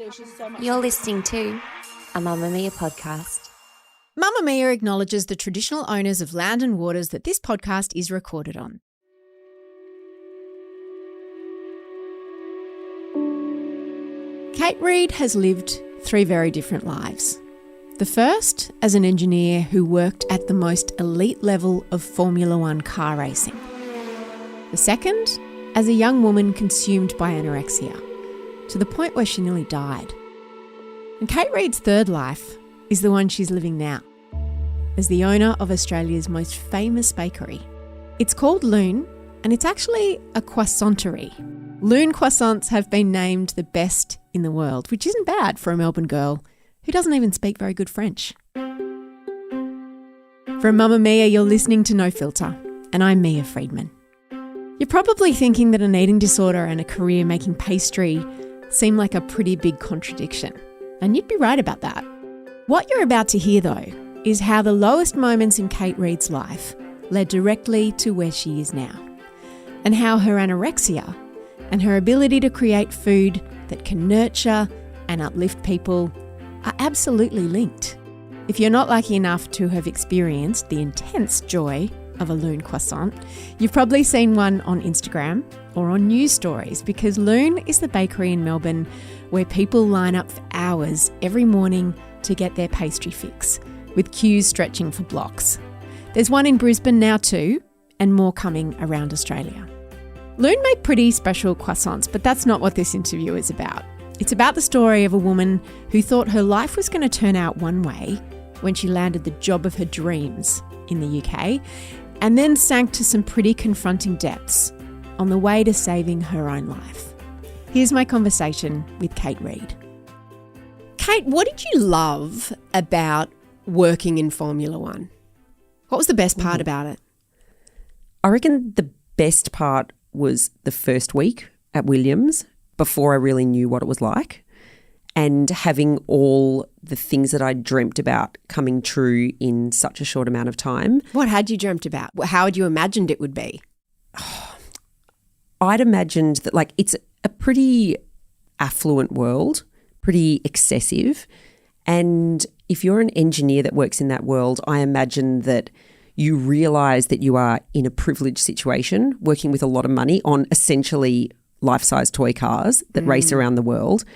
There's just so much. You're listening to a Mamamia podcast. Mamamia acknowledges the traditional owners of land and waters that this podcast is recorded on. Kate Reid has lived three very different lives. The first as an engineer who worked at the most elite level of Formula One car racing. The second as a young woman consumed by anorexia, to the point where she nearly died. And Kate Reid's third life is the one she's living now, as the owner of Australia's most famous bakery. It's called Lune, and it's actually a croissanterie. Lune croissants have been named the best in the world, which isn't bad for a Melbourne girl who doesn't even speak very good French. From Mamamia, you're listening to No Filter, and I'm Mia Freedman. You're probably thinking that an eating disorder and a career making pastry seem like a pretty big contradiction, and you'd be right about that. What you're about to hear, though, is how the lowest moments in Kate Reid's life led directly to where she is now, and how her anorexia and her ability to create food that can nurture and uplift people are absolutely linked. If you're not lucky enough to have experienced the intense joy of a Lune croissant, you've probably seen one on Instagram or on news stories, because Lune is the bakery in Melbourne where people line up for hours every morning to get their pastry fix, with queues stretching for blocks. There's one in Brisbane now too, and more coming around Australia. Lune make pretty special croissants, but that's not what this interview is about. It's about the story of a woman who thought her life was going to turn out one way when she landed the job of her dreams in the UK, and then sank to some pretty confronting depths on the way to saving her own life. Here's my conversation with Kate Reid. Kate, what did you love about working in Formula One? What was the best part about it? I reckon the best part was the first week at Williams, before I really knew what it was like, and having all the things that I dreamt about coming true in such a short amount of time. What had you dreamt about? How had you imagined it would be? I'd imagined that, like, it's a pretty affluent world, pretty excessive, and if you're an engineer that works in that world, I imagine that you realise that you are in a privileged situation, working with a lot of money on essentially life-size toy cars that race around the world.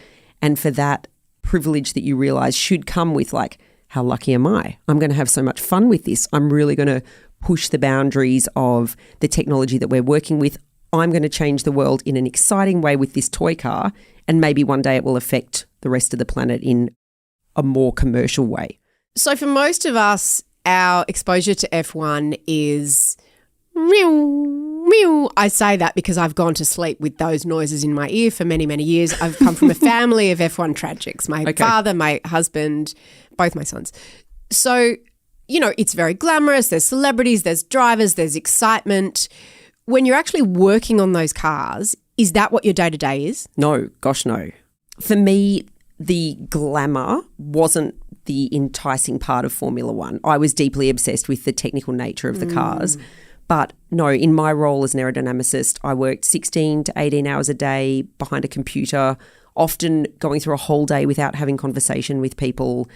And for that privilege that you realise should come with, like, how lucky am I? I'm going to have so much fun with this. I'm really going to push the boundaries of the technology that we're working with. I'm going to change the world in an exciting way with this toy car, and maybe one day it will affect the rest of the planet in a more commercial way. So for most of us, our exposure to F1 is meow, meow. I say that because I've gone to sleep with those noises in my ear for many, many years. I've come from a family of F1 tragics. My father, my husband, both my sons. So, you know, it's very glamorous. There's celebrities, there's drivers, there's excitement. When you're actually working on those cars, is that what your day-to-day is? No, gosh, no. For me, the glamour wasn't the enticing part of Formula One. I was deeply obsessed with the technical nature of the cars. But no, in my role as an aerodynamicist, I worked 16 to 18 hours a day behind a computer, often going through a whole day without having conversation with people,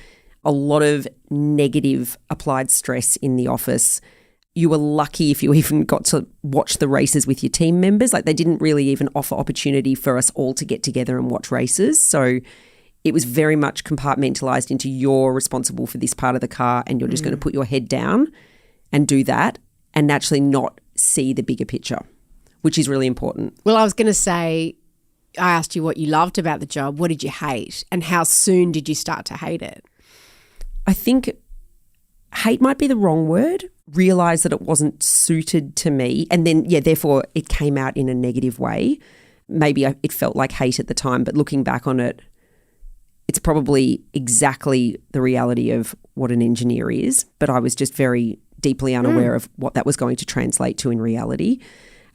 a lot of negative applied stress in the office. You were lucky if you even got to watch the races with your team members. Like, they didn't really even offer opportunity for us all to get together and watch races. So it was very much compartmentalised into you're responsible for this part of the car and you're just going to put your head down and do that, and naturally not see the bigger picture, which is really important. Well, I was going to say, I asked you what you loved about the job. What did you hate? And how soon did you start to hate it? I think hate might be the wrong word. Realise that it wasn't suited to me, and then, therefore it came out in a negative way. Maybe it felt like hate at the time, but looking back on it, it's probably exactly the reality of what an engineer is, but I was just very deeply unaware of what that was going to translate to in reality.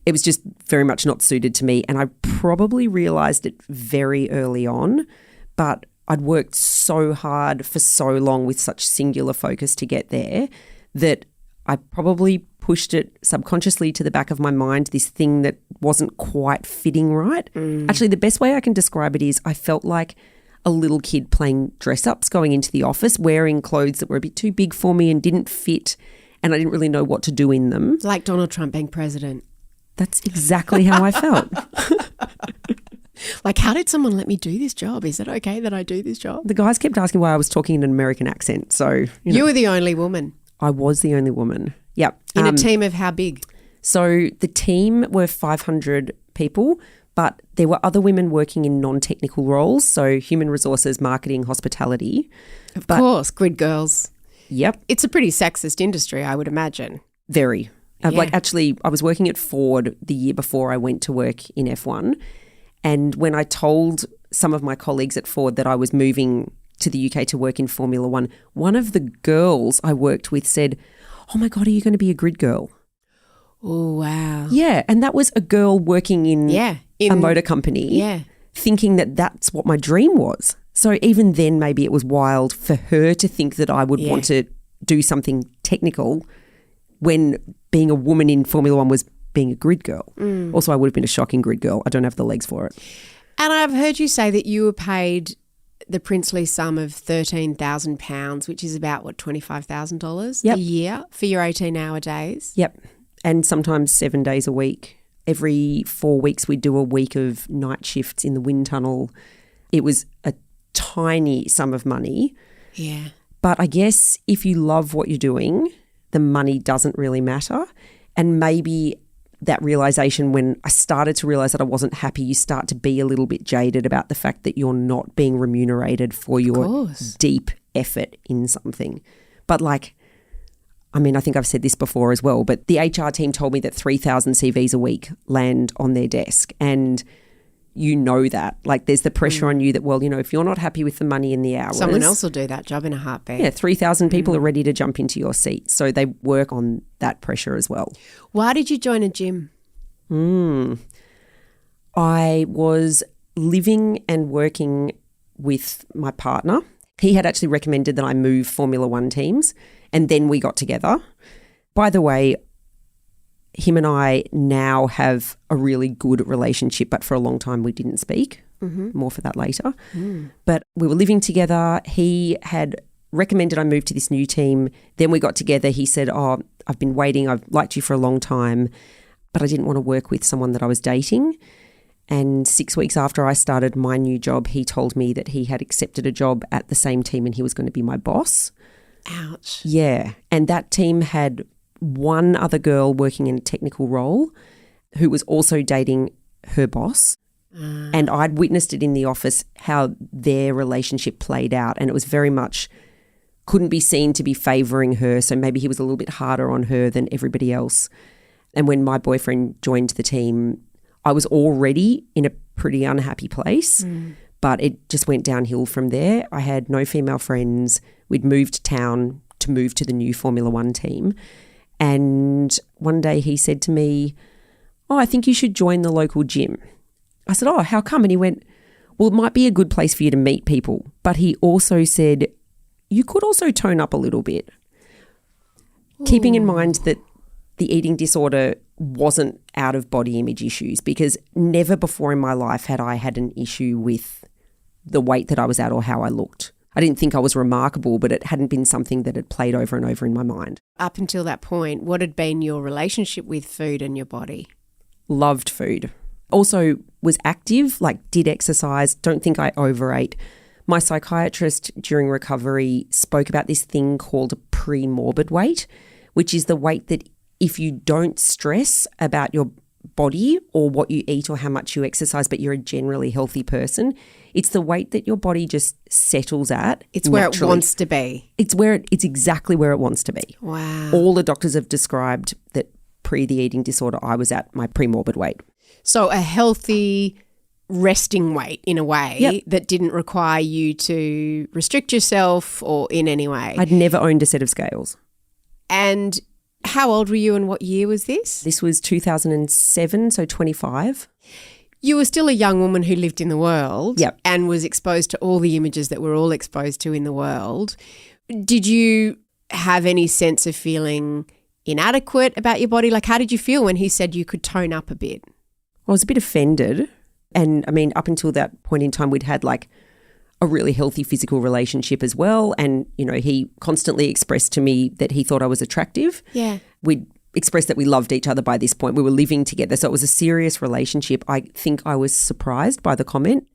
It was just very much not suited to me, and I probably realised it very early on, but I'd worked so hard for so long with such singular focus to get there that I probably pushed it subconsciously to the back of my mind, this thing that wasn't quite fitting right. Actually, the best way I can describe it is I felt like a little kid playing dress-ups, going into the office, wearing clothes that were a bit too big for me and didn't fit, and I didn't really know what to do in them. Like Donald Trump being president. That's exactly how I felt. Like, how did someone let me do this job? Is it okay that I do this job? The guys kept asking why I was talking in an American accent. So you were the only woman. I was the only woman. Yep. In a team of how big? So the team were 500 people, but there were other women working in non-technical roles, so human resources, marketing, hospitality. Of course, grid girls. Yep. It's a pretty sexist industry, I would imagine. Very. Yeah. Like actually, I was working at Ford the year before I went to work in F1, and when I told some of my colleagues at Ford that I was moving to the UK to work in Formula One, one of the girls I worked with said, "Oh my God, are you going to be a grid girl?" Oh, wow. Yeah, and that was a girl working in a motor company, thinking that that's what my dream was. So even then maybe it was wild for her to think that I would want to do something technical when being a woman in Formula One was being a grid girl. Also, I would have been a shocking grid girl. I don't have the legs for it. And I've heard you say that you were paid the princely sum of £13,000, which is about, what, $25,000 a year for your 18-hour days? Yep. And sometimes 7 days a week. Every 4 weeks we'd do a week of night shifts in the wind tunnel. It was a tiny sum of money. Yeah. But I guess if you love what you're doing, the money doesn't really matter. And maybe that realisation, when I started to realise that I wasn't happy, you start to be a little bit jaded about the fact that you're not being remunerated for your deep effort in something. But like, I mean, I think I've said this before as well, but the HR team told me that 3,000 CVs a week land on their desk, and you know that. Like, there's the pressure on you that, well, you know, if you're not happy with the money and the hours, someone else will do that job in a heartbeat. Yeah, 3,000 people are ready to jump into your seat. So they work on that pressure as well. Why did you join a gym? I was living and working with my partner. He had actually recommended that I move Formula One teams, and then we got together. By the way, him and I now have a really good relationship, but for a long time we didn't speak. More for that later. But we were living together. He had recommended I move to this new team. Then we got together. He said, "Oh, I've been waiting. I've liked you for a long time, but I didn't want to work with someone that I was dating." And 6 weeks after I started my new job, he told me that he had accepted a job at the same team and he was going to be my boss. Ouch. Yeah. And that team had one other girl working in a technical role who was also dating her boss. And I'd witnessed it in the office how their relationship played out, and it was very much couldn't be seen to be favouring her, so maybe he was a little bit harder on her than everybody else. And when my boyfriend joined the team, I was already in a pretty unhappy place, but it just went downhill from there. I had no female friends. We'd moved town to move to the new Formula One team. And one day he said to me, "Oh, I think you should join the local gym." I said, "Oh, how come?" And he went, "Well, it might be a good place for you to meet people." But he also said, "You could also tone up a little bit." Ooh. Keeping in mind that the eating disorder wasn't out of body image issues, because never before in my life had I had an issue with the weight that I was at or how I looked. I didn't think I was remarkable, but it hadn't been something that had played over and over in my mind. Up until that point, what had been your relationship with food and your body? Loved food. Also was active, like did exercise, don't think I overate. My psychiatrist during recovery spoke about this thing called pre-morbid weight, which is the weight that if you don't stress about your body or what you eat or how much you exercise, but you're a generally healthy person, it's the weight that your body just settles at. It's where it wants to be. It's exactly where it wants to be. Wow. All the doctors have described that pre the eating disorder, I was at my pre-morbid weight. So a healthy resting weight in a way that didn't require you to restrict yourself or in any way. I'd never owned a set of scales. And how old were you and what year was this? This was 2007, so 25. You were still a young woman who lived in the world and was exposed to all the images that we're all exposed to in the world. Did you have any sense of feeling inadequate about your body? Like, how did you feel when he said you could tone up a bit? I was a bit offended. And I mean, up until that point in time, we'd had like a really healthy physical relationship as well. And, you know, he constantly expressed to me that he thought I was attractive. Yeah. We'd expressed that we loved each other by this point. We were living together. So it was a serious relationship. I think I was surprised by the comment.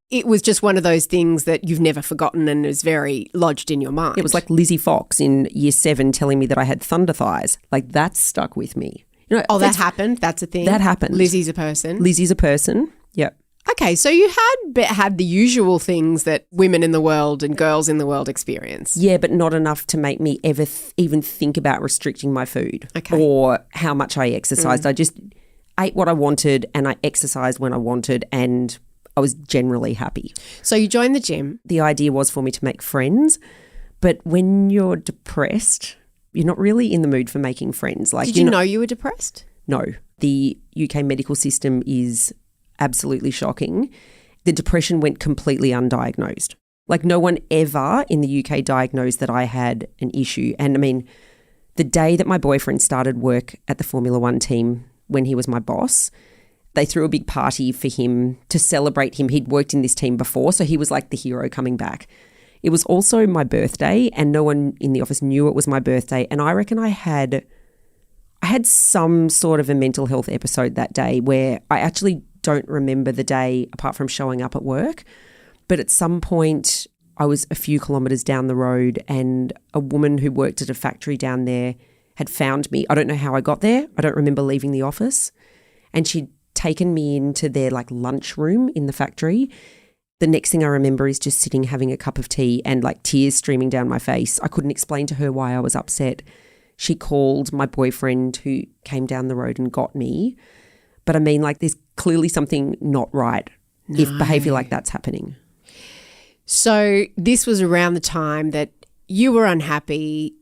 It was just one of those things that you've never forgotten and is very lodged in your mind. It was like Lizzie Fox in year 7 telling me that I had thunder thighs. Like, that stuck with me. You know, that happened? That's a thing? That happened. Lizzie's a person? Lizzie's a person, yep. Okay, so you had the usual things that women in the world and girls in the world experience. Yeah, but not enough to make me ever even think about restricting my food or how much I exercised. I just ate what I wanted and I exercised when I wanted, and I was generally happy. So you joined the gym. The idea was for me to make friends, but when you're depressed, you're not really in the mood for making friends. Like, Did you know you were depressed? No. The UK medical system is absolutely shocking. The depression went completely undiagnosed. Like, no one ever in the UK diagnosed that I had an issue. And I mean, the day that my boyfriend started work at the Formula One team when he was my boss, they threw a big party for him to celebrate him. He'd worked in this team before, so he was like the hero coming back. It was also my birthday and no one in the office knew it was my birthday. And I reckon I had some sort of a mental health episode that day where I actually don't remember the day apart from showing up at work. But at some point I was a few kilometres down the road and a woman who worked at a factory down there had found me. I don't know how I got there. I don't remember leaving the office. And she'd taken me into their like lunch room in the factory. The next thing I remember is just sitting having a cup of tea and like tears streaming down my face. I couldn't explain to her why I was upset. She called my boyfriend who came down the road and got me. But I mean, like, there's clearly something not right if behaviour like that's happening. So this was around the time that you were unhappy.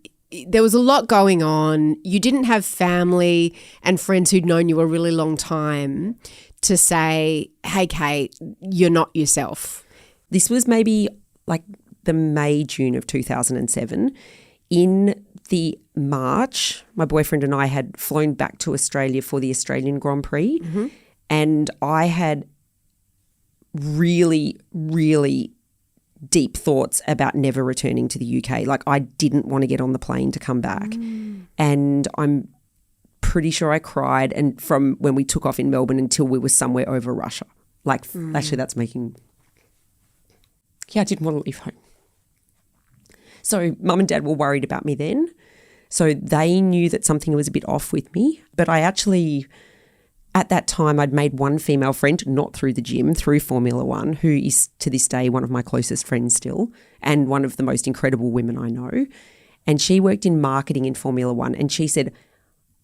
There was a lot going on. You didn't have family and friends who'd known you a really long time to say, hey, Kate, you're not yourself. This was maybe like the May, June of 2007. In the March, my boyfriend and I had flown back to Australia for the Australian Grand Prix, and I had really, really deep thoughts about never returning to the UK. Like, I didn't want to get on the plane to come back. And I'm pretty sure I cried, and from when we took off in Melbourne until we were somewhere over Russia. Like, actually that's making – yeah, I didn't want to leave home. So mum and dad were worried about me then. So they knew that something was a bit off with me. But I actually, at that time, I'd made one female friend, not through the gym, through Formula One, who is to this day one of my closest friends still and one of the most incredible women I know. And she worked in marketing in Formula One, and she said,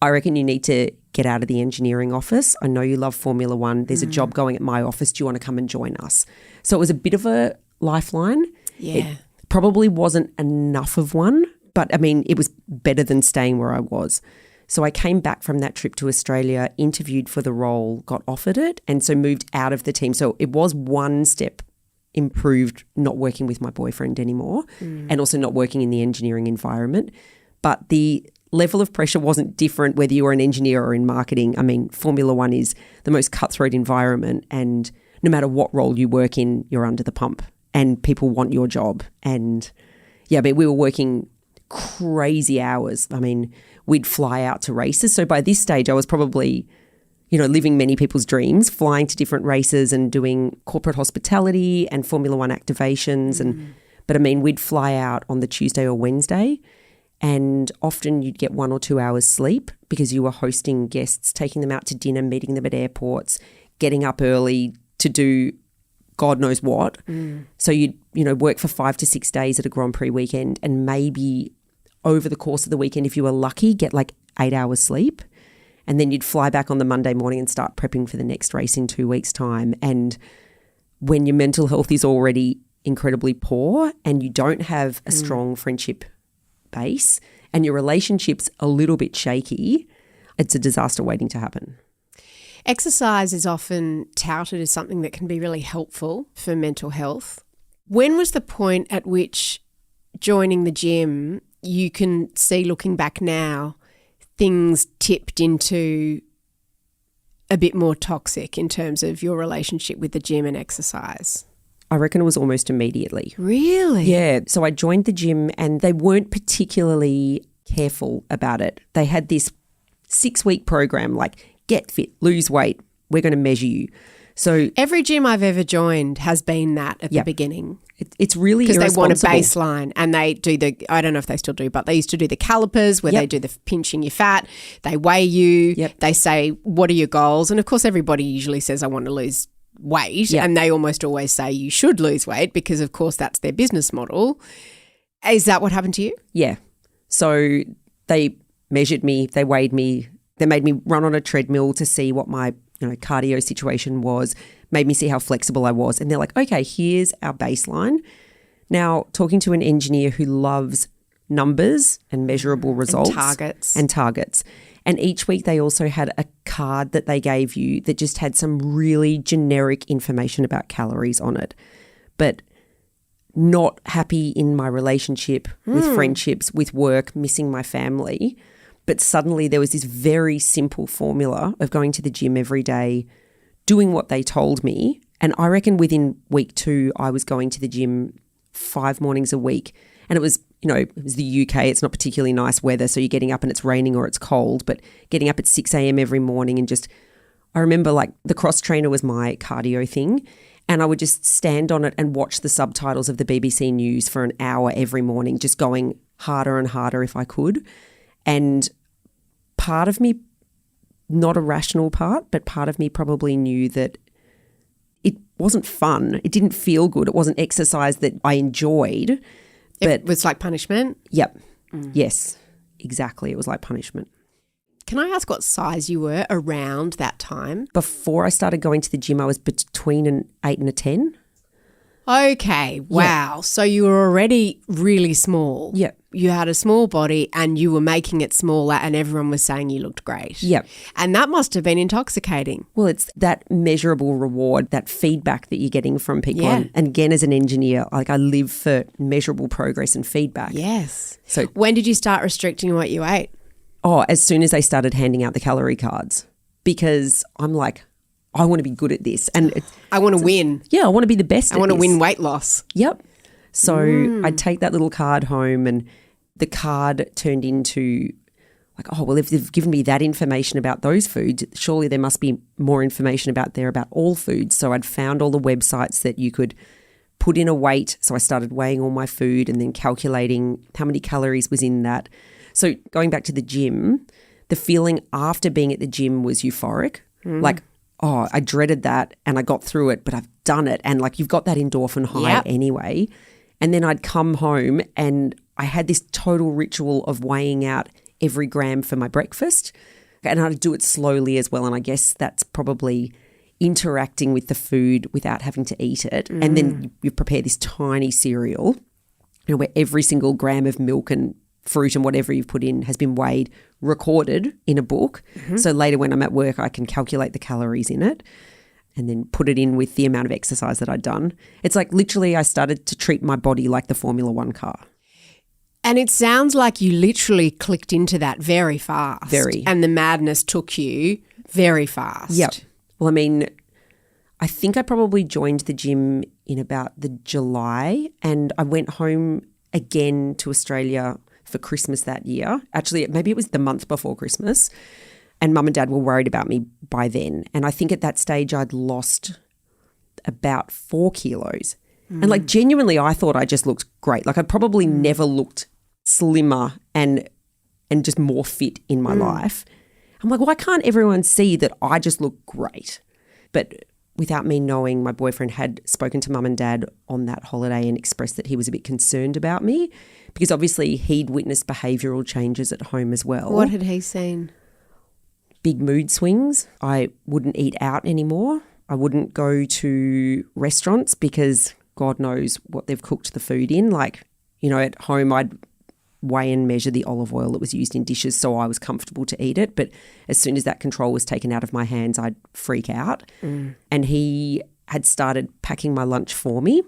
I reckon you need to get out of the engineering office. I know you love Formula One. There's a job going at my office. Do you want to come and join us? So it was a bit of a lifeline. Yeah. It probably wasn't enough of one, but I mean, it was better than staying where I was. So I came back from that trip to Australia, interviewed for the role, got offered it, and so moved out of the team. So it was one step improved not working with my boyfriend anymore and also not working in the engineering environment. But the level of pressure wasn't different whether you were an engineer or in marketing. I mean, Formula One is the most cutthroat environment, and no matter what role you work in, you're under the pump and people want your job. And yeah, but we were working crazy hours. I mean, we'd fly out to races. So by this stage, I was probably, you know, living many people's dreams, flying to different races and doing corporate hospitality and Formula One activations. But I mean, we'd fly out on the Tuesday or Wednesday, and often you'd get 1 or 2 hours sleep because you were hosting guests, taking them out to dinner, meeting them at airports, getting up early to do God knows what. So you'd, you know, work for 5 to 6 days at a Grand Prix weekend, and maybe over the course of the weekend, if you were lucky, get like 8 hours sleep. And then you'd fly back on the Monday morning and start prepping for the next race in 2 weeks' time. And when your mental health is already incredibly poor and you don't have a strong friendship base and your relationship's a little bit shaky, it's a disaster waiting to happen. Exercise is often touted as something that can be really helpful for mental health. When was the point at which joining the gym, you can see looking back now, things tipped into a bit more toxic in terms of your relationship with the gym and exercise? I reckon it was almost immediately. Really? Yeah. So I joined the gym and they weren't particularly careful about it. They had this 6-week program like get fit, lose weight, we're going to measure you. So every gym I've ever joined has been that at the beginning. It's really because they want a irresponsible. baseline, and they do I don't know if they still do, but they used to do the calipers where they do the pinching your fat. They weigh you. Yep. They say, what are your goals? And of course, everybody usually says, I want to lose weight. And they almost always say you should lose weight because, of course, that's their business model. Is that what happened to you? Yeah. So they measured me, they weighed me, they made me run on a treadmill to see what my cardio situation was, made me see how flexible I was. And they're like, okay, here's our baseline. Now, talking to an engineer who loves numbers and measurable results. And targets. And each week they also had a card that they gave you that just had some really generic information about calories on it. But not happy in my relationship, with friendships, with work, missing my family. But suddenly there was this very simple formula of going to the gym every day, doing what they told me. And I reckon within week 2, I was going to the gym 5 mornings a week. And it was, it was the UK. It's not particularly nice weather. So you're getting up and it's raining or it's cold, but getting up at 6 a.m. every morning and I remember like the cross trainer was my cardio thing. And I would just stand on it and watch the subtitles of the BBC News for an hour every morning, just going harder and harder if I could. And part of me, not a rational part, but part of me probably knew that it wasn't fun. It didn't feel good. It wasn't exercise that I enjoyed. But it was like punishment? Yep. Yes, exactly. It was like punishment. Can I ask what size you were around that time? Before I started going to the gym, I was between an 8 and a 10. Okay, wow. Yeah. So you were already really small. Yep. You had a small body and you were making it smaller and everyone was saying you looked great. Yep. And that must have been intoxicating. Well, it's that measurable reward, that feedback that you're getting from people. Yeah. And again, as an engineer, like I live for measurable progress and feedback. Yes. So when did you start restricting what you ate? Oh, as soon as they started handing out the calorie cards, because I'm like, I want to be good at this. And I want to win. Yeah, I want to be the best at this. I want to win weight loss. Yep. So I'd take that little card home and the card turned into like, oh, well, if they've given me that information about those foods, surely there must be more information about all foods. So I'd found all the websites that you could put in a weight. So I started weighing all my food and then calculating how many calories was in that. So going back to the gym, the feeling after being at the gym was euphoric. Like, oh, I dreaded that and I got through it, but I've done it. And like you've got that endorphin high anyway. And then I'd come home and I had this total ritual of weighing out every gram for my breakfast. And I'd do it slowly as well. And I guess that's probably interacting with the food without having to eat it. And then you prepare this tiny cereal, where every single gram of milk and fruit and whatever you've put in has been weighed, recorded in a book. So later when I'm at work, I can calculate the calories in it and then put it in with the amount of exercise that I'd done. It's like literally I started to treat my body like the Formula One car. And it sounds like you literally clicked into that very fast. Very. And the madness took you very fast. Yep. Well, I mean, I think I probably joined the gym in about the July and I went home again to Australia for Christmas that year. Actually, maybe it was the month before Christmas. And Mum and Dad were worried about me by then. And I think at that stage I'd lost about 4 kilos. And like genuinely I thought I just looked great. Like I'd probably never looked slimmer and just more fit in my life. I'm like, why can't everyone see that I just look great? But without me knowing, my boyfriend had spoken to Mum and Dad on that holiday and expressed that he was a bit concerned about me because obviously he'd witnessed behavioural changes at home as well. What had he seen? Big mood swings. I wouldn't eat out anymore. I wouldn't go to restaurants because God knows what they've cooked the food in. Like, at home I'd weigh and measure the olive oil that was used in dishes so I was comfortable to eat it. But as soon as that control was taken out of my hands, I'd freak out. And he had started packing my lunch for me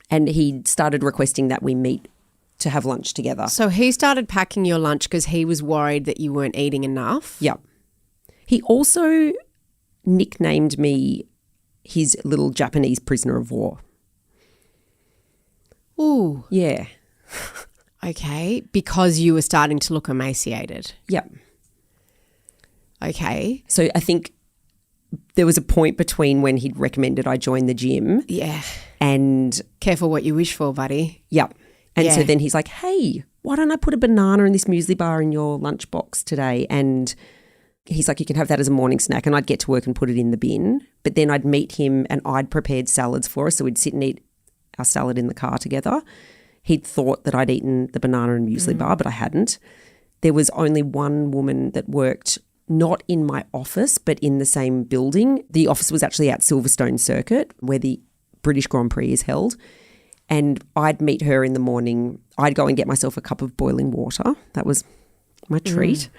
and he started requesting that we meet to have lunch together. So he started packing your lunch because he was worried that you weren't eating enough? Yep. He also nicknamed me his little Japanese prisoner of war Oh. Yeah. Okay. Because you were starting to look emaciated. Yep. Okay. So I think there was a point between when he'd recommended I join the gym. Yeah. And careful what you wish for, buddy. Yep. And so Yeah. then he's like, hey, why don't I put a banana in this muesli bar in your lunchbox today? And he's like, you can have that as a morning snack. And I'd get to work and put it in the bin. But then I'd meet him and I'd prepared salads for us. So we'd sit and eat our salad in the car together. He'd thought that I'd eaten the banana and muesli bar, but I hadn't. There was only one woman that worked not in my office, but in the same building. The office was actually at Silverstone Circuit, where the British Grand Prix is held. And I'd meet her in the morning. I'd go and get myself a cup of boiling water. That was my treat.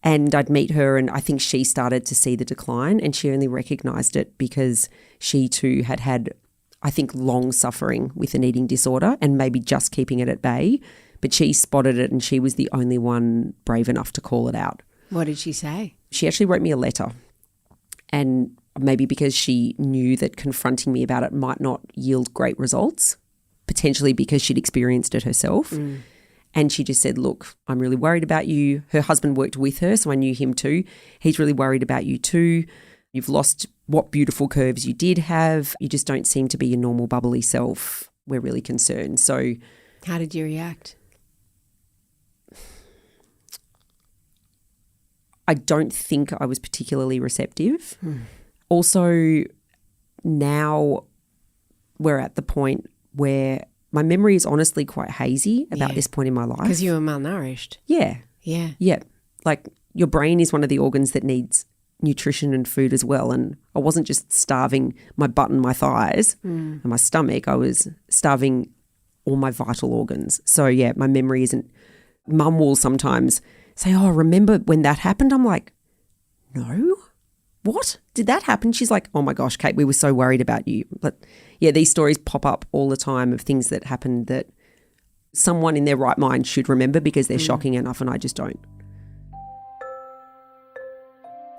And I'd meet her, and I think she started to see the decline, and she only recognised it because she too had had, I think, long suffering with an eating disorder and maybe just keeping it at bay. But she spotted it, and she was the only one brave enough to call it out. What did she say? She actually wrote me a letter, and maybe because she knew that confronting me about it might not yield great results, potentially because she'd experienced it herself. And she just said, look, I'm really worried about you. Her husband worked with her, so I knew him too. He's really worried about you too. You've lost what beautiful curves you did have. You just don't seem to be your normal bubbly self. We're really concerned. So how did you react? I don't think I was particularly receptive. Also, now we're at the point where my memory is honestly quite hazy about this point in my life. Because you were malnourished. Yeah. Yeah. Yeah. Like your brain is one of the organs that needs nutrition and food as well. And I wasn't just starving my butt and my thighs and my stomach. I was starving all my vital organs. So, yeah, my memory isn't – Mum will sometimes say, oh, remember when that happened? I'm like, no. What? Did that happen? She's like, oh my gosh, Kate, we were so worried about you. But yeah, these stories pop up all the time of things that happened that someone in their right mind should remember because they're shocking enough, and I just don't.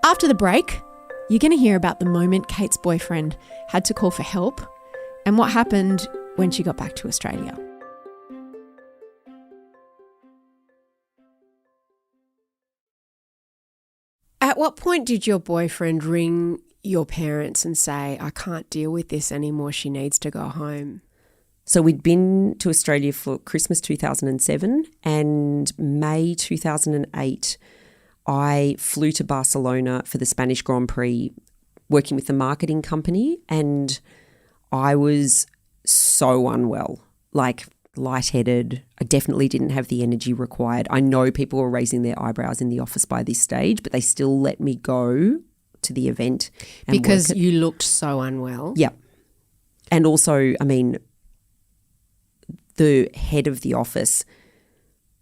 After the break, you're going to hear about the moment Kate's boyfriend had to call for help and what happened when she got back to Australia. At what point did your boyfriend ring your parents and say, I can't deal with this anymore, she needs to go home? So we'd been to Australia for Christmas 2007, and May 2008 I flew to Barcelona for the Spanish Grand Prix working with the marketing company, and I was so unwell, like lightheaded. I definitely didn't have the energy required. I know people were raising their eyebrows in the office by this stage, but they still let me go to the event. And because you looked so unwell? Yeah. And also, I mean, the head of the office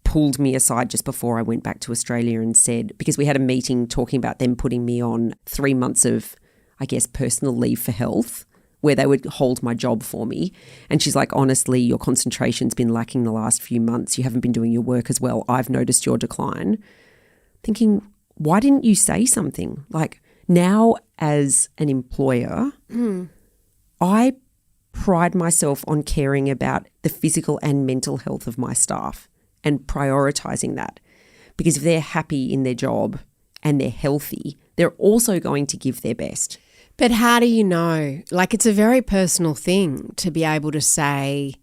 pulled me aside just before I went back to Australia and said, because we had a meeting talking about them putting me on 3 months of, I guess, personal leave for health, where they would hold my job for me. And she's like, honestly, your concentration's been lacking the last few months. You haven't been doing your work as well. I've noticed your decline. Thinking, why didn't you say something? Like, now as an employer, I pride myself on caring about the physical and mental health of my staff and prioritising that. Because if they're happy in their job and they're healthy, they're also going to give their best. But how do you know? Like, it's a very personal thing to be able to say,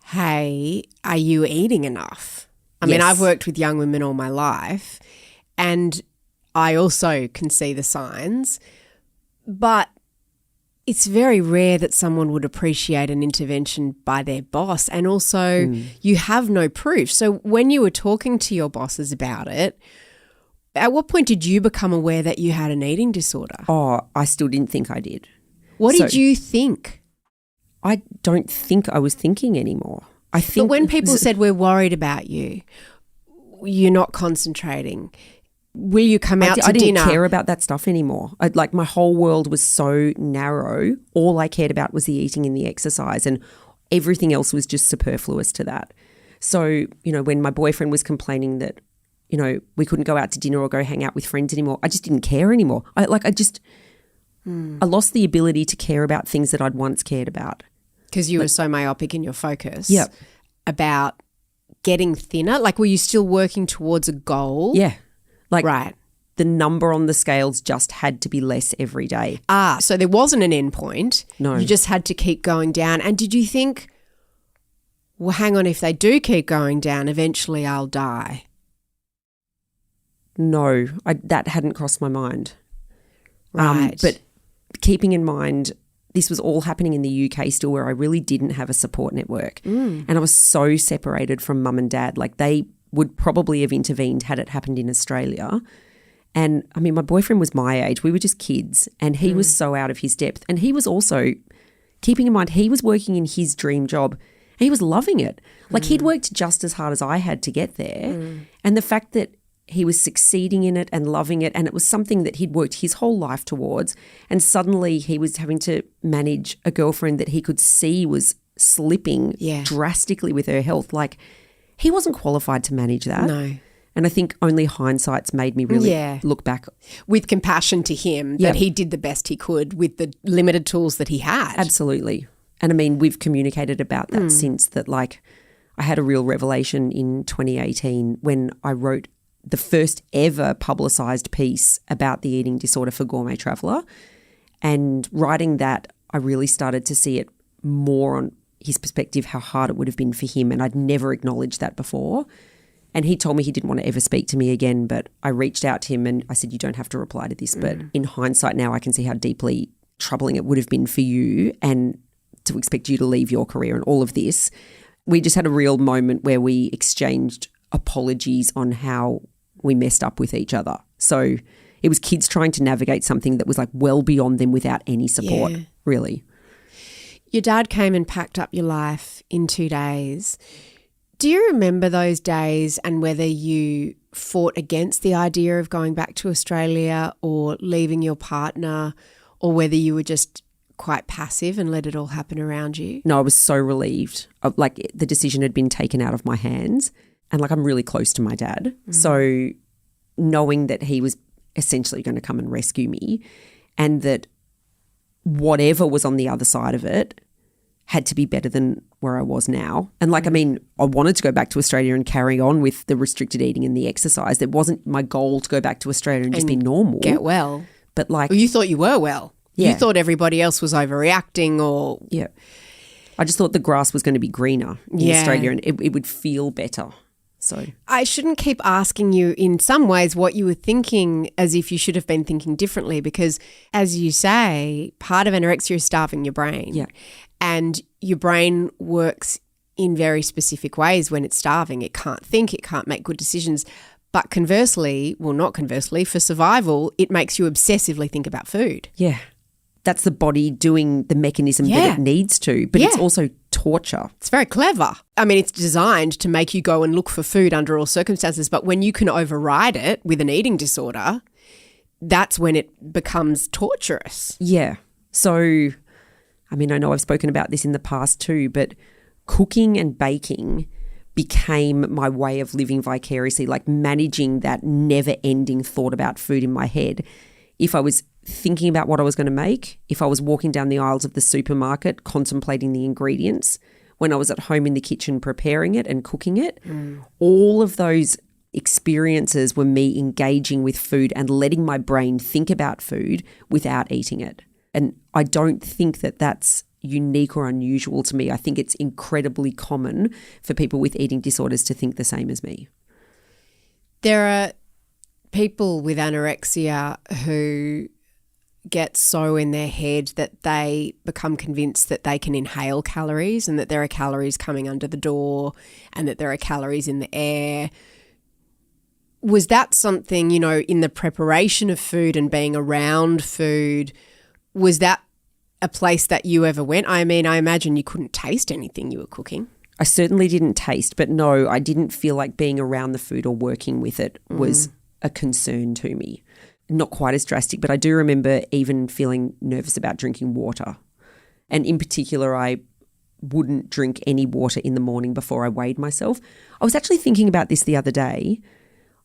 hey, are you eating enough? I mean, I've worked with young women all my life, and I also can see the signs, but it's very rare that someone would appreciate an intervention by their boss, and also you have no proof. So when you were talking to your bosses about it, at what point did you become aware that you had an eating disorder? Oh, I still didn't think I did. What did you think? I don't think I was thinking anymore. I think. But when people said, we're worried about you, you're not concentrating, will you come out to dinner? I didn't dinner? care about that stuff anymore. Like, my whole world was so narrow. All I cared about was the eating and the exercise, and everything else was just superfluous to that. So, you know, when my boyfriend was complaining that, you know, we couldn't go out to dinner or go hang out with friends anymore, I just didn't care anymore. I lost the ability to care about things that I'd once cared about. Because you were so myopic in your focus. Yep. About getting thinner. Like, were you still working towards a goal? Yeah. Like right. The number on the scales just had to be less every day. So there wasn't an end point. No. You just had to keep going down. And did you think, well, hang on, if they do keep going down, eventually I'll die? No, that hadn't crossed my mind. Right. But keeping in mind, this was all happening in the UK still, where I really didn't have a support network. And I was so separated from mum and dad. Like, they would probably have intervened had it happened in Australia. And I mean, my boyfriend was my age. We were just kids, and he was so out of his depth. And he was also, keeping in mind, he was working in his dream job. And he was loving it. Like, he'd worked just as hard as I had to get there. And the fact that he was succeeding in it and loving it, and it was something that he'd worked his whole life towards, and suddenly he was having to manage a girlfriend that he could see was slipping drastically with her health. Like, he wasn't qualified to manage that. No. And I think only hindsight's made me really look back. With compassion to him that he did the best he could with the limited tools that he had. Absolutely. And I mean, we've communicated about that since, that like I had a real revelation in 2018 when I wrote the first ever publicised piece about the eating disorder for Gourmet Traveller. And writing that, I really started to see it more on his perspective, how hard it would have been for him. And I'd never acknowledged that before. And he told me he didn't want to ever speak to me again, but I reached out to him and I said, you don't have to reply to this. But in hindsight now, I can see how deeply troubling it would have been for you, and to expect you to leave your career and all of this. We just had a real moment where we exchanged apologies on how we messed up with each other. So it was kids trying to navigate something that was like well beyond them without any support, really. Your dad came and packed up your life in 2 days. Do you remember those days and whether you fought against the idea of going back to Australia or leaving your partner, or whether you were just quite passive and let it all happen around you? No, I was so relieved. Like, the decision had been taken out of my hands, and like, I'm really close to my dad. So knowing that he was essentially going to come and rescue me, and that whatever was on the other side of it had to be better than where I was now. And like, I mean, I wanted to go back to Australia and carry on with the restricted eating and the exercise. It wasn't my goal to go back to Australia and just be normal. Get well. But like, well, you thought you were well. Yeah. You thought everybody else was overreacting, or I just thought the grass was going to be greener in Australia, and it would feel better. So I shouldn't keep asking you in some ways what you were thinking, as if you should have been thinking differently, because as you say, part of anorexia is starving your brain. Yeah. And your brain works in very specific ways when it's starving. It can't think, it can't make good decisions. But conversely, well, not conversely, for survival, it makes you obsessively think about food. Yeah. That's the body doing the mechanism that it needs to, but it's also torture. It's very clever. I mean, it's designed to make you go and look for food under all circumstances, but when you can override it with an eating disorder, that's when it becomes torturous. Yeah. So, I mean, I know I've spoken about this in the past too, but cooking and baking became my way of living vicariously, like managing that never-ending thought about food in my head. If I was thinking about what I was going to make, if I was walking down the aisles of the supermarket contemplating the ingredients, when I was at home in the kitchen preparing it and cooking it, all of those experiences were me engaging with food and letting my brain think about food without eating it. And I don't think that that's unique or unusual to me. I think it's incredibly common for people with eating disorders to think the same as me. There are people with anorexia who get so in their head that they become convinced that they can inhale calories and that there are calories coming under the door and that there are calories in the air. Was that something, you know, in the preparation of food and being around food, was that a place that you ever went? I mean, I imagine you couldn't taste anything you were cooking. I certainly didn't taste, but no, I didn't feel like being around the food or working with it was a concern to me. Not quite as drastic, but I do remember even feeling nervous about drinking water. And in particular, I wouldn't drink any water in the morning before I weighed myself. I was actually thinking about this the other day.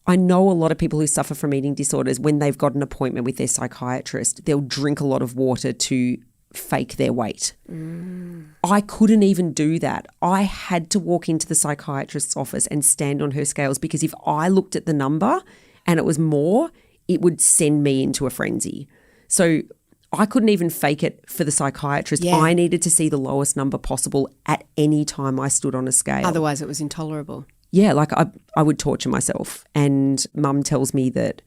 I know a lot of people who suffer from eating disorders, when they've got an appointment with their psychiatrist, they'll drink a lot of water to fake their weight. I couldn't even do that. I had to walk into the psychiatrist's office and stand on her scales, because if I looked at the number and it was more, it would send me into a frenzy. So I couldn't even fake it for the psychiatrist. Yeah. I needed to see the lowest number possible at any time I stood on a scale. Otherwise it was intolerable. Yeah, like I would torture myself. And Mum tells me that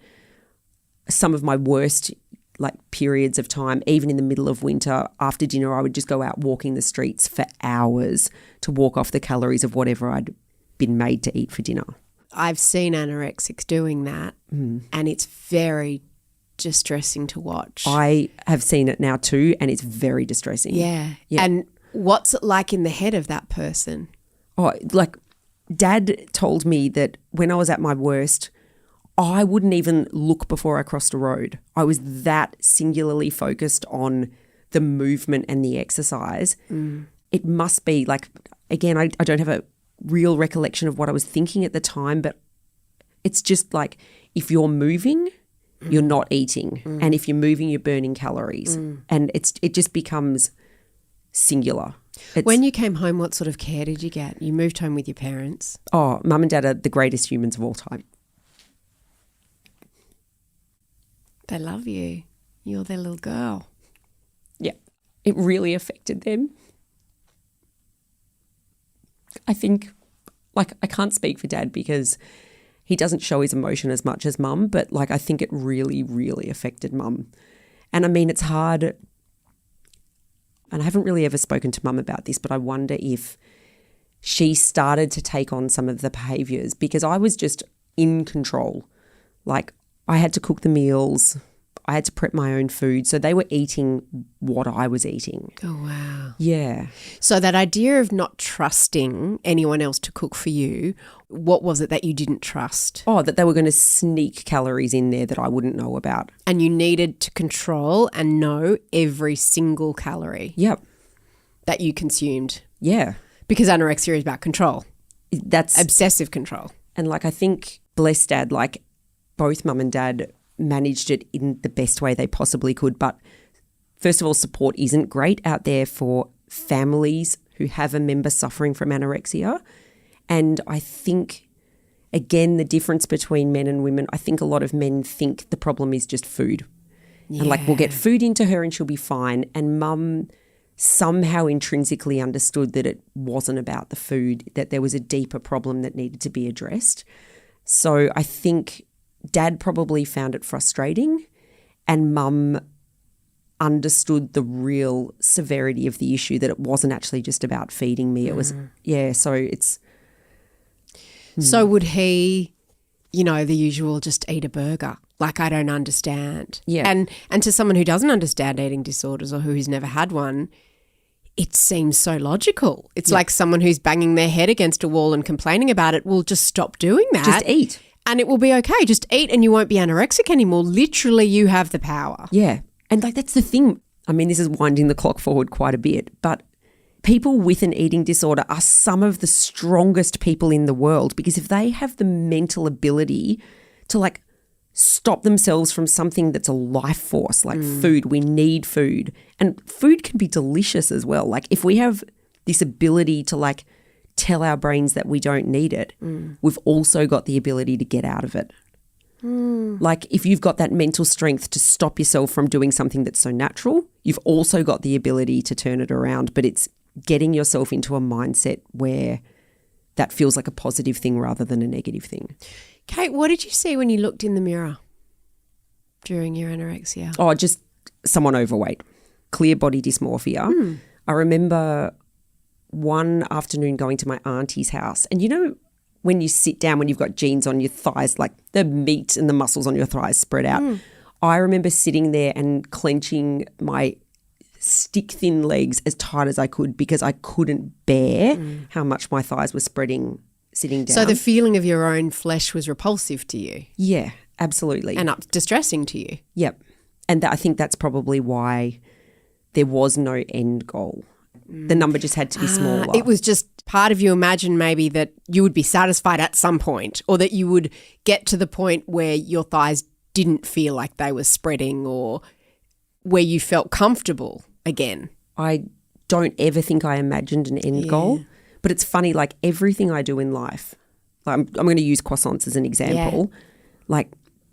some of my worst like periods of time, even in the middle of winter, after dinner, I would just go out walking the streets for hours to walk off the calories of whatever I'd been made to eat for dinner. I've seen anorexics doing that and it's very distressing to watch. I have seen it now too, and it's very distressing. Yeah. And what's it like in the head of that person? Oh, like Dad told me that when I was at my worst, I wouldn't even look before I crossed a road. I was that singularly focused on the movement and the exercise. It must be like, again, I don't have a real recollection of what I was thinking at the time, but it's just like if you're moving, you're not eating. And if you're moving, you're burning calories. And it just becomes singular. When you came home, what sort of care did you get? You moved home with your parents. Oh, Mum and Dad are the greatest humans of all time. They love you. You're their little girl. Yeah. It really affected them. I think, like, I can't speak for Dad because he doesn't show his emotion as much as Mum, but, like, I think it really, really affected Mum. And, I mean, it's hard, and I haven't really ever spoken to Mum about this, but I wonder if she started to take on some of the behaviours, because I was just in control. Like, I had to cook the meals. I had to prep my own food. So they were eating what I was eating. Oh, wow. Yeah. So that idea of not trusting anyone else to cook for you, what was it that you didn't trust? Oh, that they were going to sneak calories in there that I wouldn't know about. And you needed to control and know every single calorie Yep. that you consumed. Yeah. Because anorexia is about control. That's Obsessive control. And, like, I think, bless Dad, like, both Mum and Dad managed it in the best way they possibly could. But first of all, support isn't great out there for families who have a member suffering from anorexia. And I think, again, the difference between men and women, I think a lot of men think the problem is just food. Yeah. And, like, we'll get food into her and she'll be fine. And Mum somehow intrinsically understood that it wasn't about the food, that there was a deeper problem that needed to be addressed. So I think Dad probably found it frustrating, and Mum understood the real severity of the issue, that it wasn't actually just about feeding me. It was, so it's... So would he, you know, the usual just eat a burger? Like, I don't understand. Yeah. And to someone who doesn't understand eating disorders or who's never had one, it seems so logical. It's like someone who's banging their head against a wall and complaining about it will just stop doing that. Just eat. And it will be okay. Just eat and you won't be anorexic anymore. Literally, you have the power. Yeah. And, like, that's the thing. I mean, this is winding the clock forward quite a bit, but people with an eating disorder are some of the strongest people in the world, because if they have the mental ability to, like, stop themselves from something that's a life force, like food, we need food. And food can be delicious as well. Like, if we have this ability to, like, tell our brains that we don't need it, we've also got the ability to get out of it. Like, if you've got that mental strength to stop yourself from doing something that's so natural, you've also got the ability to turn it around. But it's getting yourself into a mindset where that feels like a positive thing rather than a negative thing. Kate, what did you see when you looked in the mirror during your anorexia? Oh, just someone overweight, clear body dysmorphia. I remember one afternoon going to my auntie's house, and you know when you sit down, when you've got jeans on your thighs, like the meat and the muscles on your thighs spread out. I remember sitting there and clenching my stick-thin legs as tight as I could, because I couldn't bear how much my thighs were spreading sitting down. So the feeling of your own flesh was repulsive to you? Yeah, absolutely. And distressing to you? Yep. And I think that's probably why there was no end goal. The number just had to be smaller. It was just part of you imagine maybe that you would be satisfied at some point, or that you would get to the point where your thighs didn't feel like they were spreading, or where you felt comfortable. again? I don't ever think I imagined an end goal. But it's funny, like everything I do in life, like I'm going to use croissants as an example. Like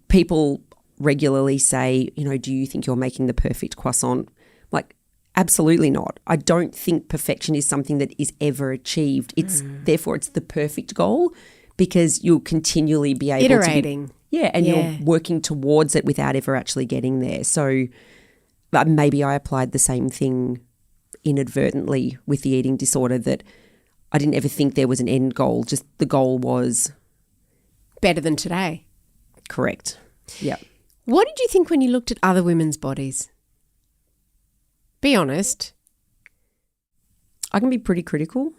people regularly say, you know, do you think you're making the perfect croissant? Like, absolutely not. I don't think perfection is something that is ever achieved. Therefore, it's the perfect goal because you'll continually be able Iterating. and you're working towards it without ever actually getting there. So maybe I applied the same thing inadvertently with the eating disorder, that I didn't ever think there was an end goal. Just the goal was better than today. Correct. Yeah. What did you think when you looked at other women's bodies? Be honest. I can be pretty critical.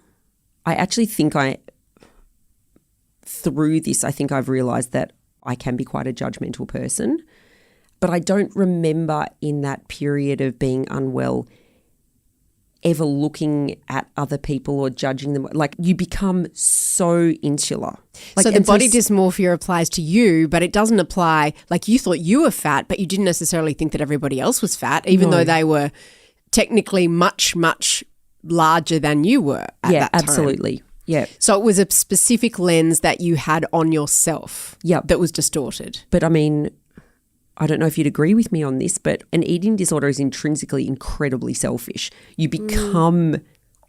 I actually think through this, I think I've realised that I can be quite a judgmental person. But I don't remember in that period of being unwell ever looking at other people or judging them. Like, you become so insular. Like, so the body dysmorphia applies to you, but it doesn't apply, like you thought you were fat, but you didn't necessarily think that everybody else was fat, even though they were technically much, much larger than you were at that time. Absolutely. Yeah. So it was a specific lens that you had on yourself that was distorted. But I mean, I don't know if you'd agree with me on this, but an eating disorder is intrinsically incredibly selfish. You become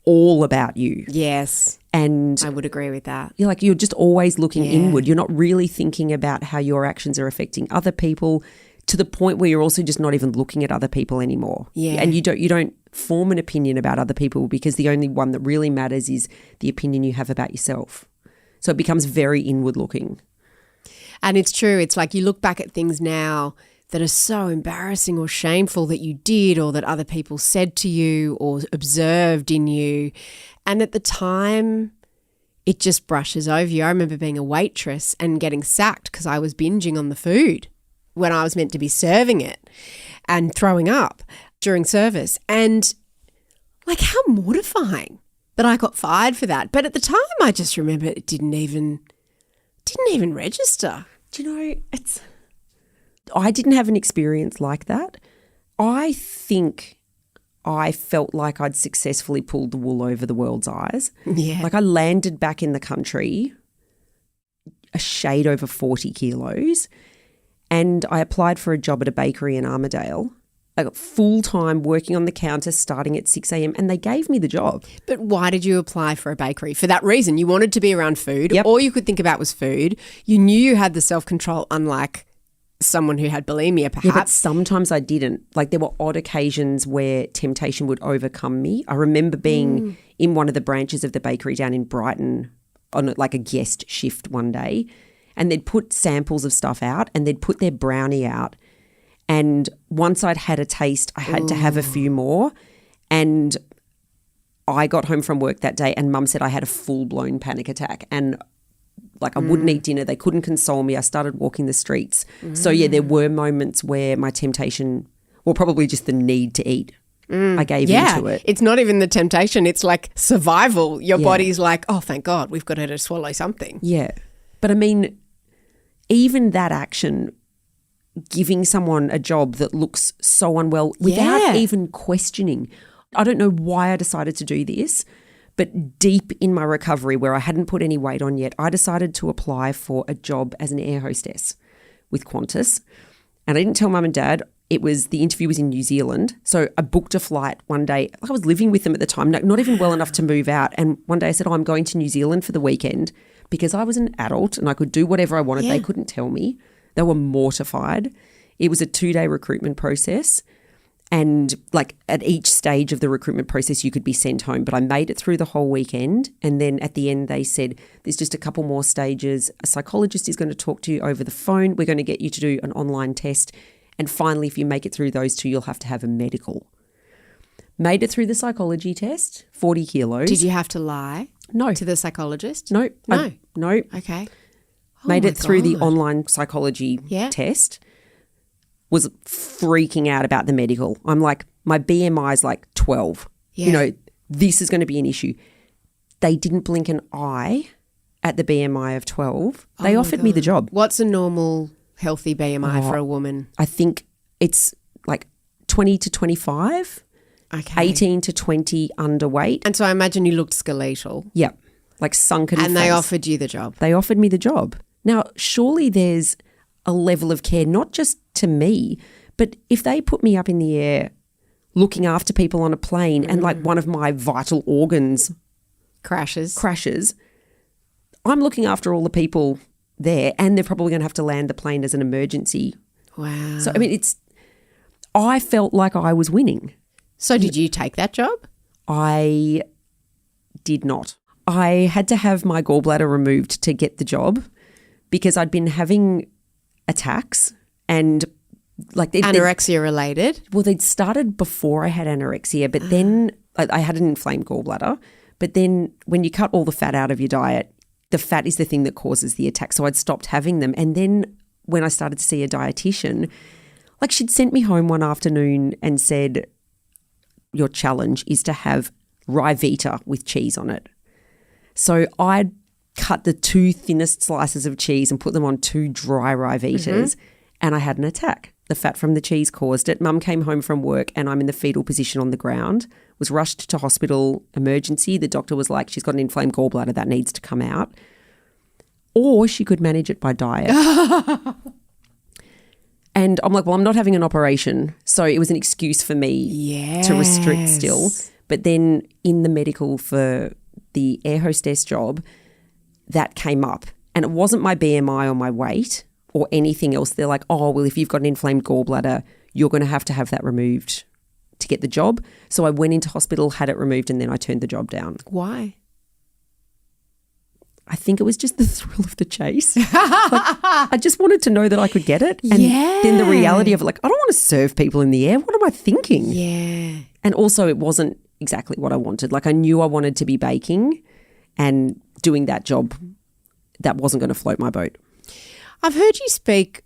all about you. Yes. And I would agree with that. You're just always looking inward. You're not really thinking about how your actions are affecting other people, to the point where you're also just not even looking at other people anymore. Yeah. And you don't form an opinion about other people, because the only one that really matters is the opinion you have about yourself. So it becomes very inward looking. And it's true. It's like you look back at things now that are so embarrassing or shameful that you did, or that other people said to you or observed in you. And at the time, it just brushes over you. I remember being a waitress and getting sacked because I was binging on the food when I was meant to be serving it, and throwing up during service. And like, how mortifying that I got fired for that. But at the time, I just remember it didn't even register. Do you know, I didn't have an experience like that. I think I felt like I'd successfully pulled the wool over the world's eyes. Yeah. Like, I landed back in the country a shade over 40 kilos, and I applied for a job at a bakery in Armadale. I got full-time working on the counter starting at 6 a.m. and they gave me the job. But why did you apply for a bakery? For that reason, you wanted to be around food. Yep. All you could think about was food. You knew you had the self-control, unlike someone who had bulimia perhaps. Yeah, but sometimes I didn't. Like, there were odd occasions where temptation would overcome me. I remember being in one of the branches of the bakery down in Brighton on like a guest shift one day, and they'd put samples of stuff out and they'd put their brownie out. And once I'd had a taste, I had to have a few more. And I got home from work that day and Mum said I had a full-blown panic attack. And like, I wouldn't eat dinner. They couldn't console me. I started walking the streets. So, yeah, there were moments where my temptation, well, probably just the need to eat, I gave into it. It's not even the temptation. It's like survival. Your body's like, oh, thank God, we've got her to swallow something. Yeah. But I mean, even that action, giving someone a job that looks so unwell without even questioning. I don't know why I decided to do this, but deep in my recovery, where I hadn't put any weight on yet, I decided to apply for a job as an air hostess with Qantas. And I didn't tell Mum and Dad. The interview was in New Zealand. So I booked a flight one day. I was living with them at the time, not even well enough to move out. And one day I said, I'm going to New Zealand for the weekend, because I was an adult and I could do whatever I wanted. They couldn't tell me. They were mortified. It was a 2-day recruitment process. And like, at each stage of the recruitment process, you could be sent home. But I made it through the whole weekend. And then at the end, they said, there's just a couple more stages. A psychologist is going to talk to you over the phone. We're going to get you to do an online test. And finally, if you make it through those two, you'll have to have a medical. Made it through the psychology test, 40 kilos. Did you have to lie? No. To the psychologist? No. No. No. Okay. Made it through the online psychology test. Was freaking out about the medical. I'm like, my BMI is like 12. Yeah. You know, this is going to be an issue. They didn't blink an eye at the BMI of 12. They offered me the job. What's a normal healthy BMI for a woman? I think it's like 20 to 25. Okay. 18 to 20 underweight. And so I imagine you looked skeletal. Yeah, like sunken And face. they offered you the job. They offered me the job. Now, surely there's a level of care, not just to me, but if they put me up in the air looking after people on a plane and like one of my vital organs crashes, I'm looking after all the people there and they're probably going to have to land the plane as an emergency. Wow. So, I mean, I felt like I was winning. So did you take that job? I did not. I had to have my gallbladder removed to get the job because I'd been having attacks and like Anorexia related? Well, they'd started before I had anorexia, but then I had an inflamed gallbladder. But then when you cut all the fat out of your diet, the fat is the thing that causes the attack. So I'd stopped having them. And then when I started to see a dietitian, like she'd sent me home one afternoon and said, your challenge is to have Ryvita with cheese on it. So I'd cut the 2 thinnest slices of cheese and put them on 2 dry Ryvitas and I had an attack. The fat from the cheese caused it. Mum came home from work and I'm in the fetal position on the ground, was rushed to hospital emergency. The doctor was like, she's got an inflamed gallbladder that needs to come out. Or she could manage it by diet. And I'm like, well, I'm not having an operation. So it was an excuse for me to restrict still. But then in the medical for the air hostess job, that came up. And it wasn't my BMI or my weight or anything else. They're like, oh, well, if you've got an inflamed gallbladder, you're going to have that removed to get the job. So I went into hospital, had it removed, and then I turned the job down. Why? I think it was just the thrill of the chase. I just wanted to know that I could get it. And then the reality of it, like, I don't want to serve people in the air. What am I thinking? Yeah. And also it wasn't exactly what I wanted. Like I knew I wanted to be baking and doing that job that wasn't going to float my boat. I've heard you speak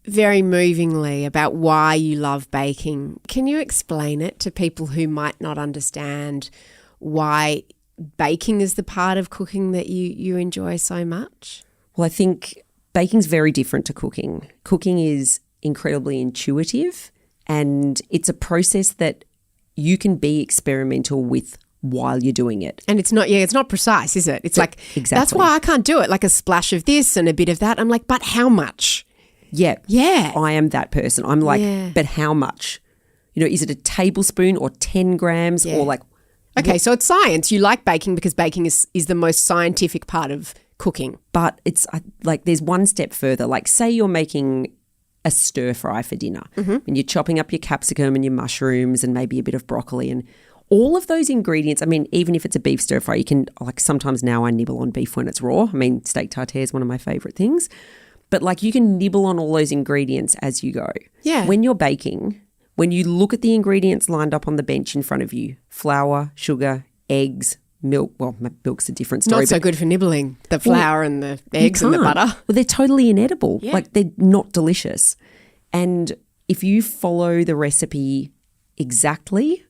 very movingly about why you love baking. Can you explain it to people who might not understand why baking is the part of cooking that you enjoy so much? Well, I think baking's very different to cooking. Cooking is incredibly intuitive and it's a process that you can be experimental with while you're doing it. And it's not precise, is it? It's like, exactly. That's why I can't do it. Like a splash of this and a bit of that. I'm like, but how much? Yeah. Yeah. I am that person. I'm like, but how much? You know, is it a tablespoon or 10 grams or like. Okay, so it's science. You like baking because baking is the most scientific part of cooking. But it's like there's one step further. Like say you're making a stir fry for dinner and you're chopping up your capsicum and your mushrooms and maybe a bit of broccoli and all of those ingredients. I mean, even if it's a beef stir fry, you can like sometimes now I nibble on beef when it's raw. I mean, steak tartare is one of my favourite things. But like you can nibble on all those ingredients as you go. Yeah. When you're baking, when you look at the ingredients lined up on the bench in front of you, flour, sugar, eggs, milk. Well, milk's a different story. Not so good for nibbling, the flour and the eggs and the butter. Well, they're totally inedible. Yeah. Like they're not delicious. And if you follow the recipe exactly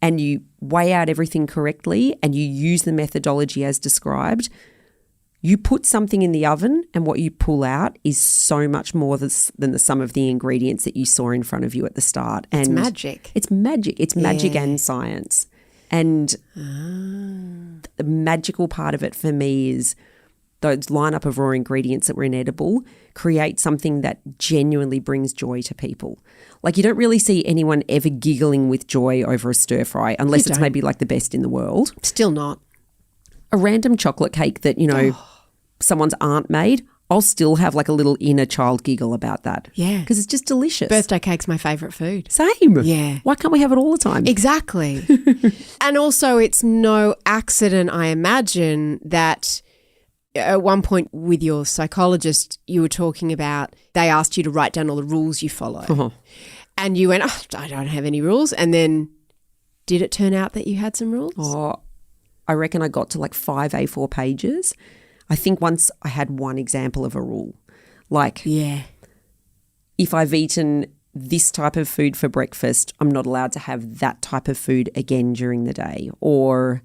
and you weigh out everything correctly and you use the methodology as described, you put something in the oven and what you pull out is so much more than the sum of the ingredients that you saw in front of you at the start. And it's magic. It's magic. It's magic and science. And the magical part of it for me is those lineup of raw ingredients that were inedible create something that genuinely brings joy to people. Like you don't really see anyone ever giggling with joy over a stir fry unless it's maybe like the best in the world. Still not. A random chocolate cake that, you know, someone's aunt made, I'll still have like a little inner child giggle about that. Yeah. Because it's just delicious. Birthday cake's my favourite food. Same. Yeah. Why can't we have it all the time? Exactly. And also it's no accident, I imagine, that at one point with your psychologist you were talking about they asked you to write down all the rules you follow. And you went, I don't have any rules. And then did it turn out that you had some rules? I reckon I got to like 5 A4 pages. I think once I had one example of a rule. Like, if I've eaten this type of food for breakfast, I'm not allowed to have that type of food again during the day. Or,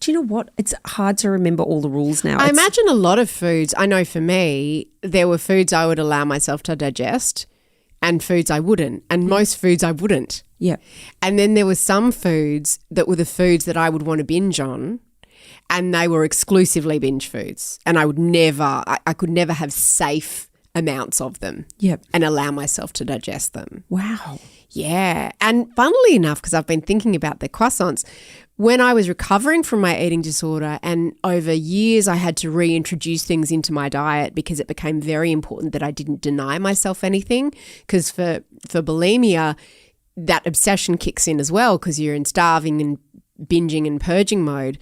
do you know what? It's hard to remember all the rules now. I imagine a lot of foods, I know for me, there were foods I would allow myself to digest and foods I wouldn't, and most foods I wouldn't. Yeah. And then there were some foods that were the foods that I would want to binge on, and they were exclusively binge foods, and I could never have safe amounts of them. Yep. And allow myself to digest them. Wow. Yeah. And funnily enough, because I've been thinking about the croissants, when I was recovering from my eating disorder and over years I had to reintroduce things into my diet because it became very important that I didn't deny myself anything, because for bulimia, that obsession kicks in as well because you're in starving and binging and purging mode.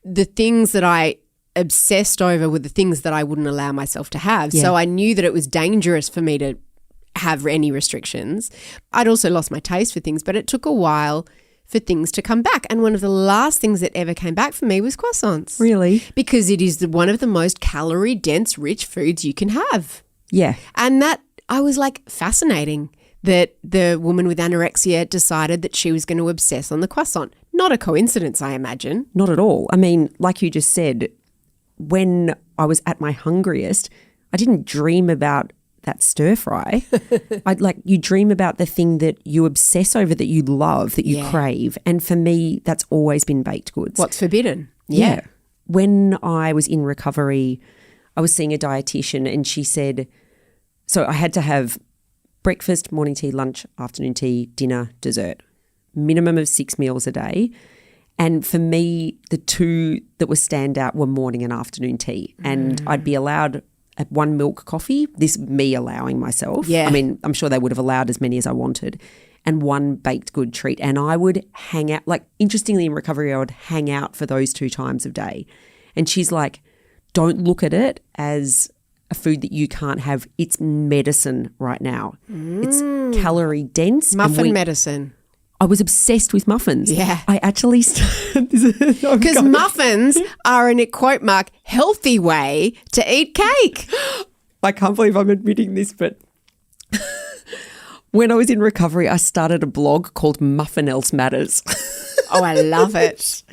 The things that I obsessed over were the things that I wouldn't allow myself to have. Yeah. So I knew that it was dangerous for me to have any restrictions. I'd also lost my taste for things, but it took a while for things to come back. And one of the last things that ever came back for me was croissants. Really? Because it is one of the most calorie-dense, rich foods you can have. Yeah. And that, I was like, fascinating that the woman with anorexia decided that she was going to obsess on the croissant. Not a coincidence, I imagine. Not at all. I mean, like you just said, when I was at my hungriest, I didn't dream about that stir fry. You dream about the thing that you obsess over, that you love, that you crave. And for me, that's always been baked goods. What's forbidden? Yeah. When I was in recovery, I was seeing a dietitian and she said, so I had to have breakfast, morning tea, lunch, afternoon tea, dinner, dessert, minimum of 6 meals a day. And for me, the two that were standout were morning and afternoon tea. And I'd be allowed at 1 milk coffee, this me allowing myself. Yeah. I mean, I'm sure they would have allowed as many as I wanted. And 1 baked good treat. And I would hang out, like interestingly in recovery, I would hang out for those 2 times a day. And she's like, don't look at it as a food that you can't have. It's medicine right now. It's calorie dense. Muffin medicine. I was obsessed with muffins. Yeah. I actually because muffins are, in a quote mark, healthy way to eat cake. I can't believe I'm admitting this, but when I was in recovery, I started a blog called Muffin Else Matters. Oh, I love it.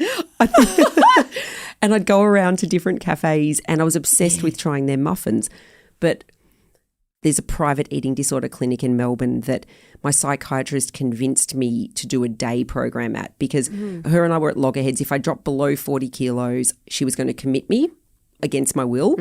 And I'd go around to different cafes and I was obsessed with trying their muffins. But there's a private eating disorder clinic in Melbourne that my psychiatrist convinced me to do a day program at, because her and I were at loggerheads. If I dropped below 40 kilos, she was going to commit me against my will.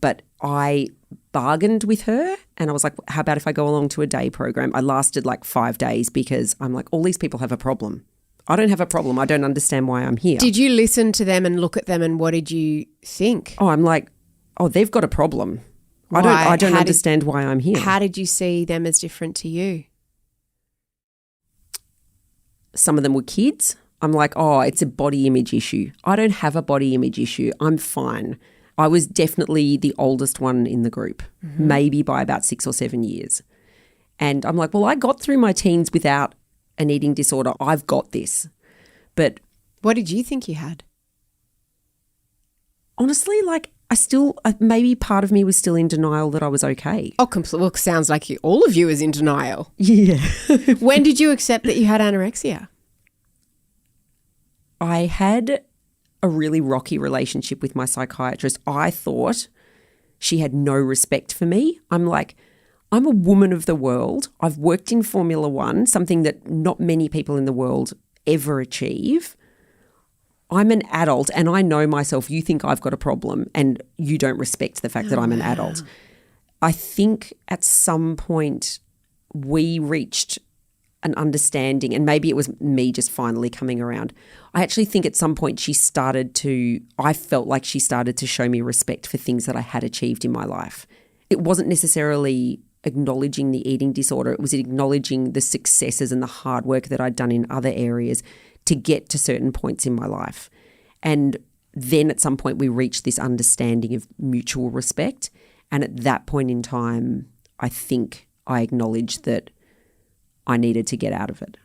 But I bargained with her and I was like, how about if I go along to a day program? I lasted like 5 days because I'm like, all these people have a problem. I don't have a problem. I don't understand why I'm here. Did you listen to them and look at them and what did you think? Oh, I'm like, oh, they've got a problem. I don't understand why I'm here. How did you see them as different to you? Some of them were kids. I'm like, oh, it's a body image issue. I don't have a body image issue. I'm fine. I was definitely the oldest one in the group, maybe by about 6 or 7 years. And I'm like, well, I got through my teens without an eating disorder. I've got this. But what did you think you had? Honestly, like maybe part of me was still in denial that I was okay. Oh, well, sounds like all of you is in denial. Yeah. When did you accept that you had anorexia? I had a really rocky relationship with my psychiatrist. I thought she had no respect for me. I'm like, I'm a woman of the world. I've worked in Formula One, something that not many people in the world ever achieve. I'm an adult and I know myself. You think I've got a problem and you don't respect the fact that I'm an adult. I think at some point we reached an understanding, and maybe it was me just finally coming around. I actually think at some point I felt like she started to show me respect for things that I had achieved in my life. It wasn't necessarily acknowledging the eating disorder. It was acknowledging the successes and the hard work that I'd done in other areas to get to certain points in my life. And then at some point we reached this understanding of mutual respect. And at that point in time, I think I acknowledged that I needed to get out of it.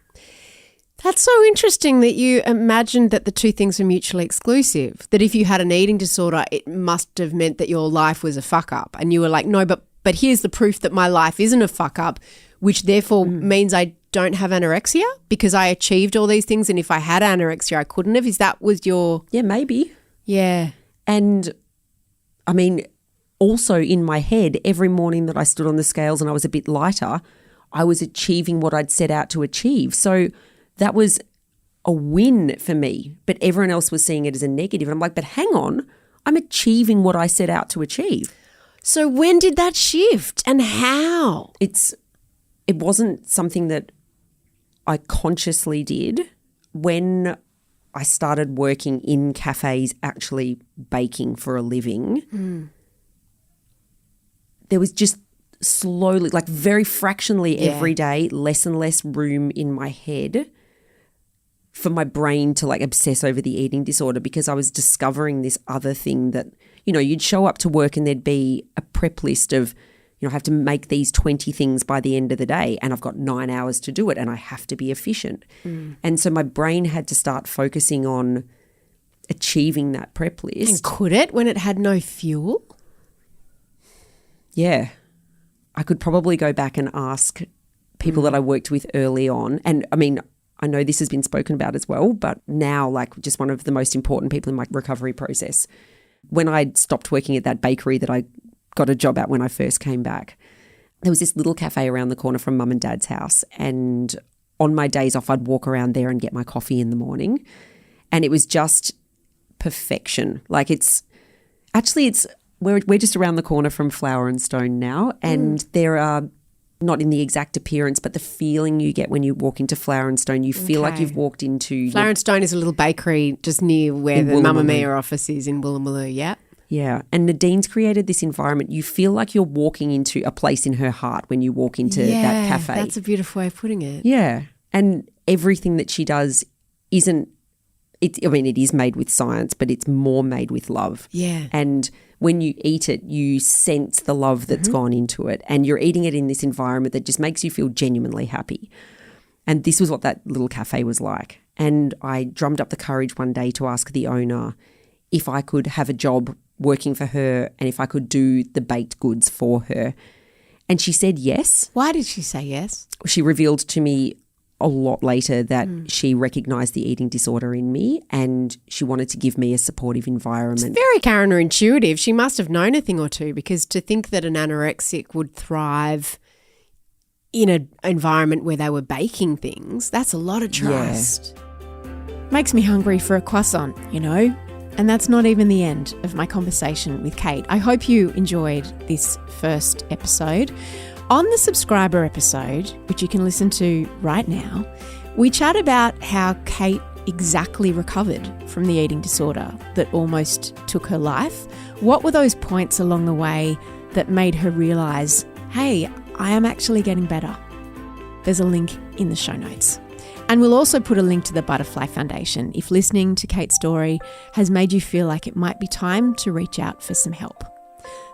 That's so interesting that you imagined that the two things were mutually exclusive, that if you had an eating disorder, it must have meant that your life was a fuck up. And you were like, no, but here's the proof that my life isn't a fuck up, which therefore means I don't have anorexia because I achieved all these things. And if I had anorexia, I couldn't have. Was your... Yeah, maybe. Yeah. And I mean, also in my head, every morning that I stood on the scales and I was a bit lighter, I was achieving what I'd set out to achieve. So that was a win for me, but everyone else was seeing it as a negative. And I'm like, but hang on, I'm achieving what I set out to achieve. So when did that shift and how? It wasn't something that I consciously did. When I started working in cafes, actually baking for a living, there was just slowly, like very fractionally every day, less and less room in my head for my brain to like obsess over the eating disorder, because I was discovering this other thing that, you know, you'd show up to work and there'd be a prep list of, you know, I have to make these 20 things by the end of the day and I've got 9 hours to do it and I have to be efficient. And so my brain had to start focusing on achieving that prep list. And could it when it had no fuel? Yeah. I could probably go back and ask people that I worked with early on. And I mean, I know this has been spoken about as well, but now like just one of the most important people in my recovery process. When I stopped working at that bakery that I got a job at when I first came back, there was this little cafe around the corner from Mum and Dad's house. And on my days off, I'd walk around there and get my coffee in the morning. And it was just perfection. Like we're just around the corner from Flower and Stone now, and there are, not in the exact appearance, but the feeling you get when you walk into Flower and Stone, you feel like you've walked into... Flower and Stone is a little bakery just near where the Mamamia office is in Woolloomooloo, yeah? Yeah, and Nadine's created this environment. You feel like you're walking into a place in her heart when you walk into that cafe. That's a beautiful way of putting it. Yeah, and everything that she does isn't... it is made with science, but it's more made with love. Yeah. And when you eat it, you sense the love that's gone into it, and you're eating it in this environment that just makes you feel genuinely happy. And this was what that little cafe was like. And I drummed up the courage one day to ask the owner if I could have a job working for her and if I could do the baked goods for her. And she said yes. Why did she say yes? She revealed to me a lot later that she recognised the eating disorder in me and she wanted to give me a supportive environment. It's very counterintuitive. She must have known a thing or two, because to think that an anorexic would thrive in an environment where they were baking things, that's a lot of trust. Yeah. Makes me hungry for a croissant, you know? And that's not even the end of my conversation with Kate. I hope you enjoyed this first episode. On the subscriber episode, which you can listen to right now, we chat about how Kate exactly recovered from the eating disorder that almost took her life. What were those points along the way that made her realise, hey, I am actually getting better? There's a link in the show notes. And we'll also put a link to the Butterfly Foundation if listening to Kate's story has made you feel like it might be time to reach out for some help.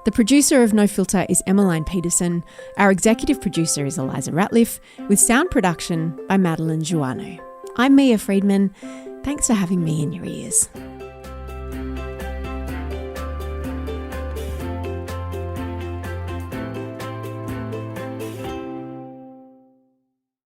The producer of No Filter is Emmeline Peterson. Our executive producer is Eliza Ratliff, with sound production by Madeline Joannou. I'm Mia Freedman. Thanks for having me in your ears.